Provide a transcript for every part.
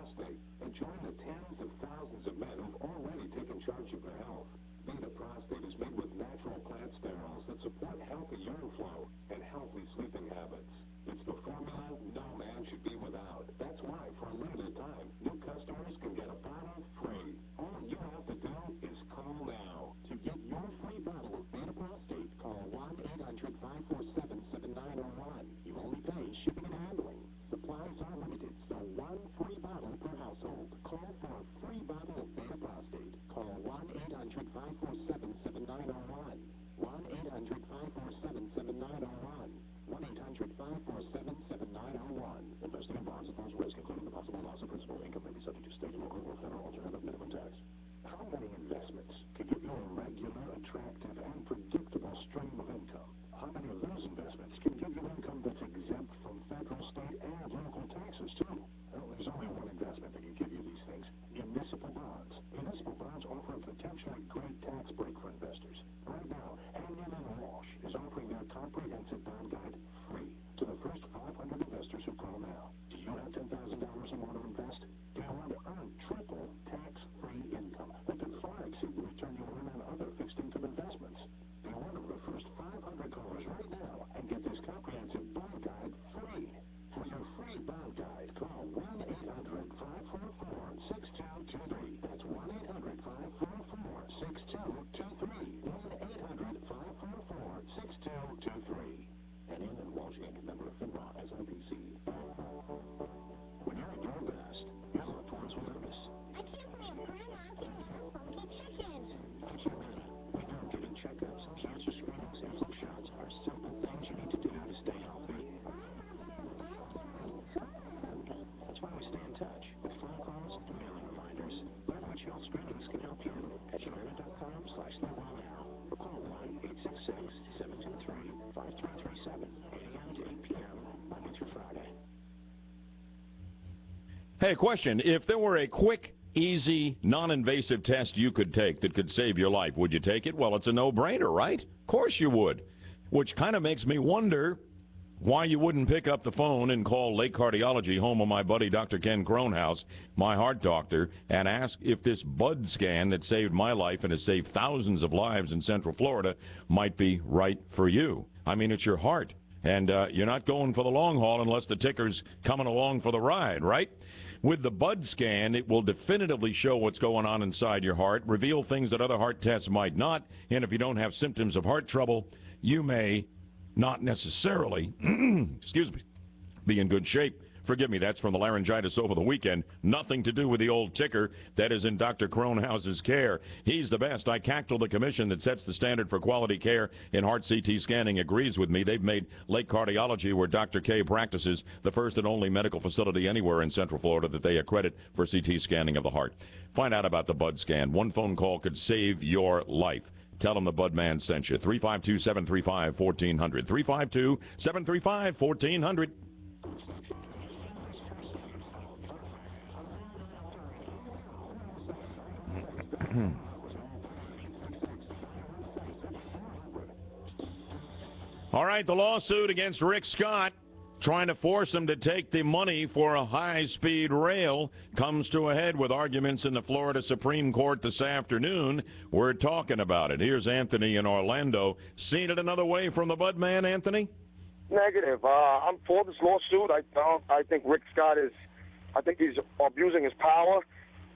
Prostate and join the tens of thousands of men who've already taken charge of their health. Beta Prostate is made with natural plant sterols that support healthy urine flow and healthy sleeping habits. It's the formula no man should be without. That's why, for a limited time, new customers can get a bottle free. All you have to do is call now. To get your free bottle of Beta Prostate, call 1-800-547-7901. You only pay shipping and handling. Supplies are limited, so one free bottle per household. Call for a free bottle of Beta Prostate. Call 1-800-547-7901. 1-800-547-7901. 1-800-547-7901. Investing in bonds involves risk, including the possible loss of principal. Income may be subject to state, local, or federal alternative minimum tax. How many investments can give you a regular, attractive, and predictable stream of income? How many of those investments can give you income that's exempt from federal, state, and local taxes, too? Well, there's only one investment that can give you these things: municipal bonds. Municipal bonds offer a potentially great tax break for investors. Right now, Hanyon & Walsh is offering their comprehensive bond guide free to the first 500 investors who call now. Do you have $10,000 or more to invest? Do you want to earn triple tax-free income that could far exceed the return you earn on other fixed income investments? Be one of the first 500 callers right now and get this comprehensive bond guide free. For your free bond guide, call 1-800-544-6223. That's 1-800-544-6223. 1-800-544-6223. Hanyon & Walsh, Inc., member of FINRA, SIPC. When you're at your best, you're loved ones will notice. I can't believe Grandma didn't have funky chicken. Don't you really? We know getting checkups, cancer screenings, and flu shots are simple things you need to do to stay healthy. That's why we stay in touch with phone calls and mailing reminders. Learn which health screenings can help you at Humana.com/LiveWellNow or call 1-866-723-5337, 8 a.m. to 8 p.m., Monday through Friday. Hey, question. If there were a quick, easy, non-invasive test you could take that could save your life, would you take it? Well, it's a no-brainer, right? Of course you would. Which kind of makes me wonder why you wouldn't pick up the phone and call Lake Cardiology, home of my buddy Dr. Ken Kronhaus, my heart doctor, and ask if this BUD scan that saved my life and has saved thousands of lives in Central Florida might be right for you. I mean, it's your heart, and you're not going for the long haul unless the ticker's coming along for the ride, right? With the BUD scan, it will definitively show what's going on inside your heart, reveal things that other heart tests might not, and if you don't have symptoms of heart trouble, you may not necessarily, excuse me, be in good shape. Forgive me, that's from the laryngitis over the weekend. Nothing to do with the old ticker that is in Dr. Kronhaus's care. He's the best. ICACTL, the commission that sets the standard for quality care in heart CT scanning, agrees with me. They've made Lake Cardiology, where Dr. K practices, the first and only medical facility anywhere in Central Florida that they accredit for CT scanning of the heart. Find out about the BUD scan. One phone call could save your life. Tell them the Bud Man sent you. 352-735-1400. 352-735-1400. All right, the lawsuit against Rick Scott, trying to force him to take the money for a high-speed rail, comes to a head with arguments in the Florida Supreme Court this afternoon. We're talking about it. Here's Anthony in Orlando. Seen it another way from the Bud Man, Anthony? Negative. I'm for this lawsuit. I think Rick Scott I think he's abusing his power.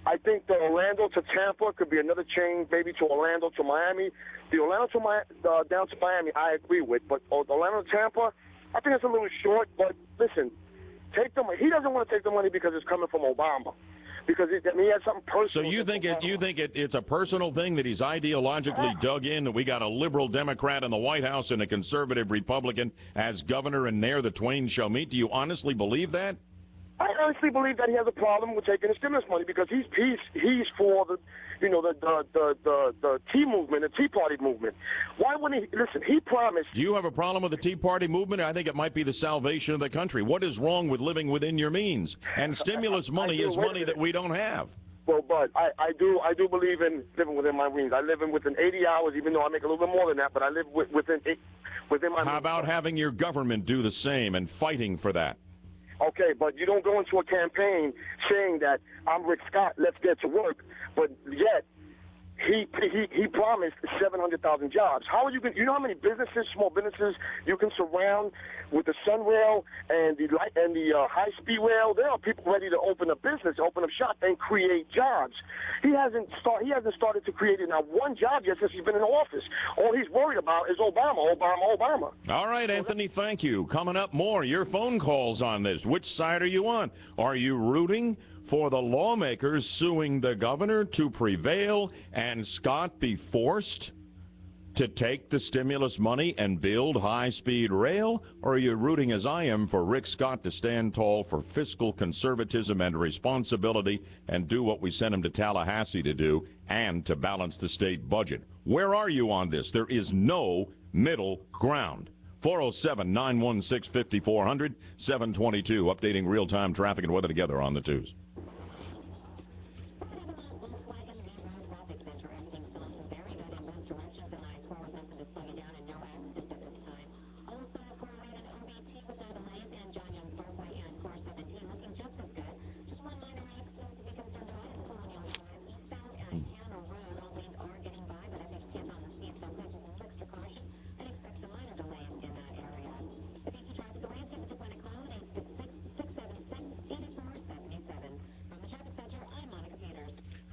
I think the Orlando to Tampa could be another chain, maybe to Orlando to Miami. The Orlando to down to Miami, I agree with, but Orlando to Tampa, I think it's a little short. But listen, take the money. He doesn't want to take the money because it's coming from Obama, because he has something personal. So you think it's a personal thing that he's ideologically dug in, that we got a liberal Democrat in the White House and a conservative Republican as governor, and there the twain shall meet? Do you honestly believe that? I honestly believe that he has a problem with taking the stimulus money because he's for the Tea movement, the Tea Party movement. Why wouldn't he? Listen, he promised. Do you have a problem with the Tea Party movement? I think it might be the salvation of the country. What is wrong with living within your means? And stimulus money is money that we don't have. Well, Bud, I do believe in living within my means. I live in within 80 hours, even though I make a little bit more than that, but I live within my means. How about having your government do the same and fighting for that? Okay, but you don't go into a campaign saying that I'm Rick Scott, let's get to work, but yet he promised 700,000 jobs. How are you going? You know how many businesses, small businesses, you can surround with the Sunrail and the high-speed rail? There are people ready to open a business, open up shop, and create jobs. He hasn't started to create not one job yet since he's been in office. All he's worried about is Obama, Obama, Obama. All right, Anthony, thank you. Coming up more, your phone calls on this. Which side are you on? Are you rooting for the lawmakers suing the governor to prevail and Scott be forced to take the stimulus money and build high-speed rail? Or are you rooting, as I am, for Rick Scott to stand tall for fiscal conservatism and responsibility and do what we sent him to Tallahassee to do and to balance the state budget? Where are you on this? There is no middle ground. 407-916-5400, 722, updating real-time traffic and weather together on the twos.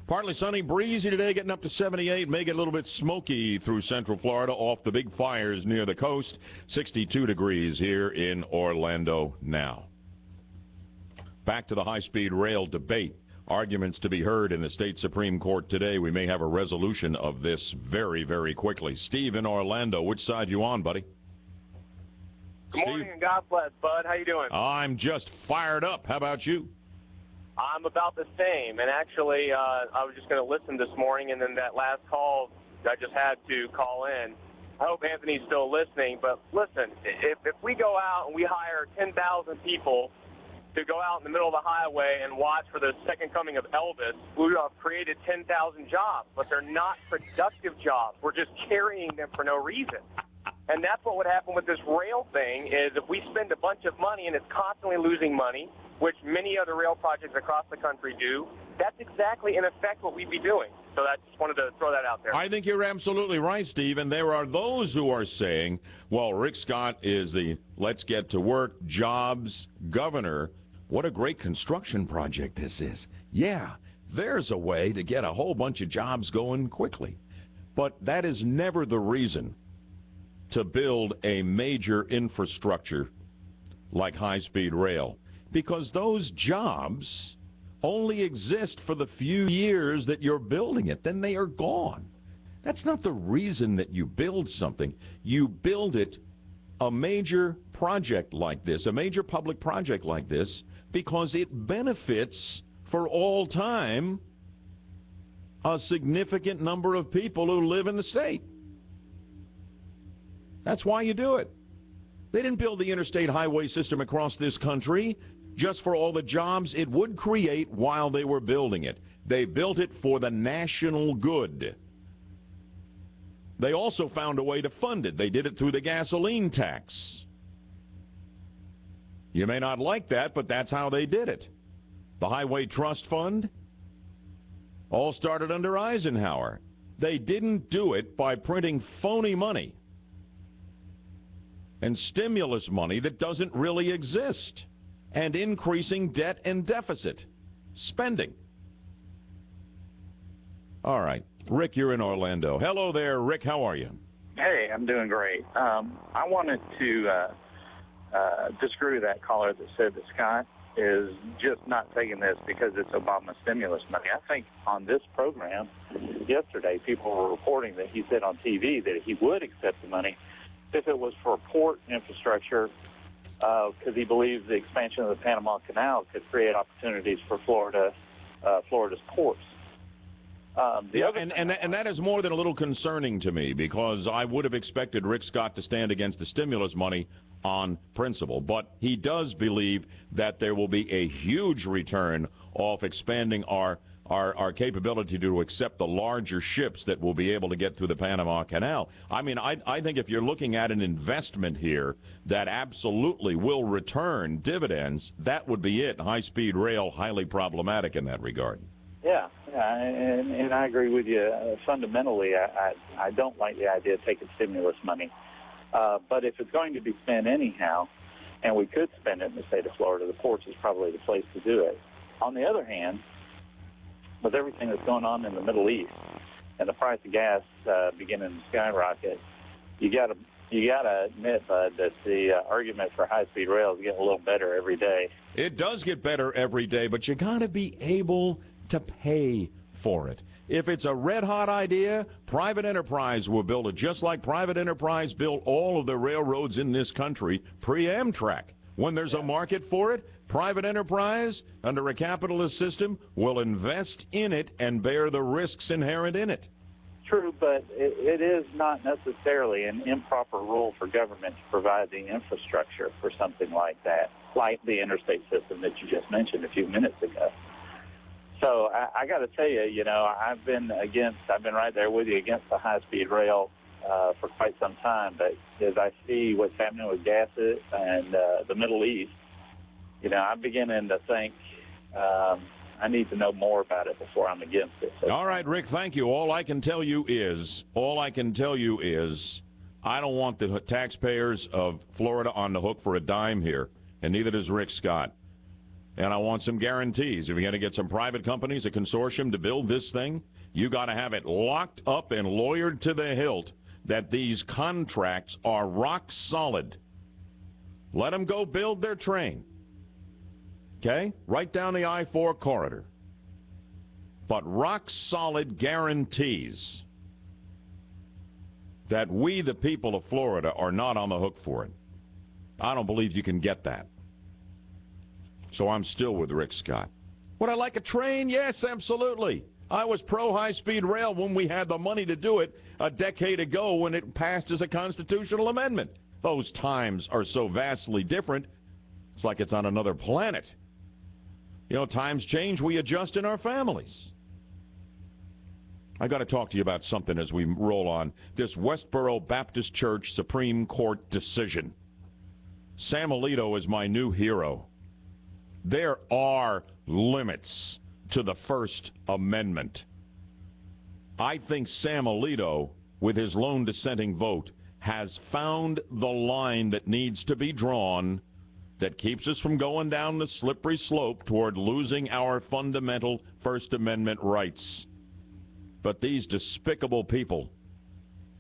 Partly sunny, breezy today, getting up to 78. May get a little bit smoky through central Florida off the big fires near the coast. 62 degrees here in Orlando now. Back to the high-speed rail debate. Arguments to be heard in the state Supreme Court today. We may have a resolution of this very, very quickly. Steve in Orlando, which side you on, buddy? Good morning and God bless, bud. How you doing? I'm just fired up. How about you? I'm about the same, and actually, I was just going to listen this morning, and then that last call, I just had to call in. I hope Anthony's still listening, but listen, if we go out and we hire 10,000 people to go out in the middle of the highway and watch for the second coming of Elvis, we have created 10,000 jobs, but they're not productive jobs. We're just carrying them for no reason. And that's what would happen with this rail thing is if we spend a bunch of money and it's constantly losing money, which many other rail projects across the country do, that's exactly, in effect, what we'd be doing. So I just wanted to throw that out there. I think you're absolutely right, Steve. And there are those who are saying, well, Rick Scott is the let's get to work, jobs governor. What a great construction project this is. Yeah, there's a way to get a whole bunch of jobs going quickly. But that is never the reason to build a major infrastructure like high-speed rail, because those jobs only exist for the few years that you're building it. Then they are gone. That's not the reason that you build something. You build it, a major project like this, a major public project like this, because it benefits for all time a significant number of people who live in the state. That's why you do it. They didn't build the interstate highway system across this country just for all the jobs it would create while they were building it. They built it for the national good. They also found a way to fund it. They did it through the gasoline tax. You may not like that, but that's how they did it. The Highway Trust Fund all started under Eisenhower. They didn't do it by printing phony money and stimulus money that doesn't really exist, and increasing debt and deficit spending. All right, Rick, you're in Orlando. Hello there, Rick. How are you? Hey, I'm doing great. I wanted to disagree with that caller that said that Scott is just not taking this because it's Obama stimulus money. I think on this program yesterday, people were reporting that he said on TV that he would accept the money if it was for port infrastructure, because he believes the expansion of the Panama Canal could create opportunities for Florida's ports. And that is more than a little concerning to me, because I would have expected Rick Scott to stand against the stimulus money on principle. But he does believe that there will be a huge return off expanding our our capability to accept the larger ships that will be able to get through the Panama Canal. I mean, I think if you're looking at an investment here that absolutely will return dividends, that would be it. High-speed rail, highly problematic in that regard. Yeah, and I agree with you. Fundamentally, I don't like the idea of taking stimulus money. But if it's going to be spent anyhow, and we could spend it in the state of Florida, the ports is probably the place to do it. On the other hand, with everything that's going on in the Middle East and the price of gas beginning to skyrocket, you got to admit, Bud, that the argument for high-speed rail is getting a little better every day. It does get better every day, but you got to be able to pay for it. If it's a red-hot idea, private enterprise will build it, just like private enterprise built all of the railroads in this country pre-Amtrak. When there's a market for it, private enterprise, under a capitalist system, will invest in it and bear the risks inherent in it. True, but it is not necessarily an improper role for government to provide the infrastructure for something like that, like the interstate system that you just mentioned a few minutes ago. So I got to tell you, I've been right there with you against the high-speed rail for quite some time. But as I see what's happening with gases and the Middle East, I'm beginning to think I need to know more about it before I'm against it. So, all right, Rick, thank you. All I can tell you is I don't want the taxpayers of Florida on the hook for a dime here, and neither does Rick Scott. And I want some guarantees. If you're going to get some private companies, a consortium to build this thing, you got to have it locked up and lawyered to the hilt that these contracts are rock solid. Let them go build their train. Okay? Right down the I-4 corridor. But rock solid guarantees that we, the people of Florida, are not on the hook for it. I don't believe you can get that. So I'm still with Rick Scott. Would I like a train? Yes, absolutely. I was pro-high-speed rail when we had the money to do it a decade ago when it passed as a constitutional amendment. Those times are so vastly different, it's like it's on another planet. Times change, we adjust in our families. I got to talk to you about something as we roll on. This Westboro Baptist Church Supreme Court decision. Sam Alito is my new hero. There are limits to the First Amendment. I think Sam Alito, with his lone dissenting vote, has found the line that needs to be drawn that keeps us from going down the slippery slope toward losing our fundamental First Amendment rights. But these despicable people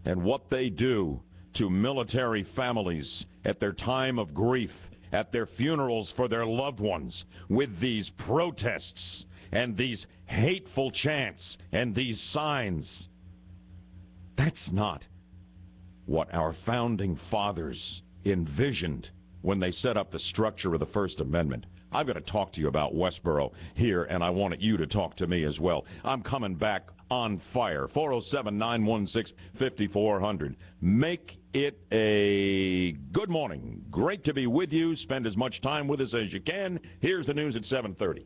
and what they do to military families at their time of grief, at their funerals for their loved ones, with these protests and these hateful chants and these signs, that's not what our founding fathers envisioned when they set up the structure of the First Amendment. I've got to talk to you about Westboro here, and I wanted you to talk to me as well. I'm coming back on fire. 407-916-5400. Make it a good morning. Great to be with you. Spend as much time with us as you can. Here's the news at 7:30.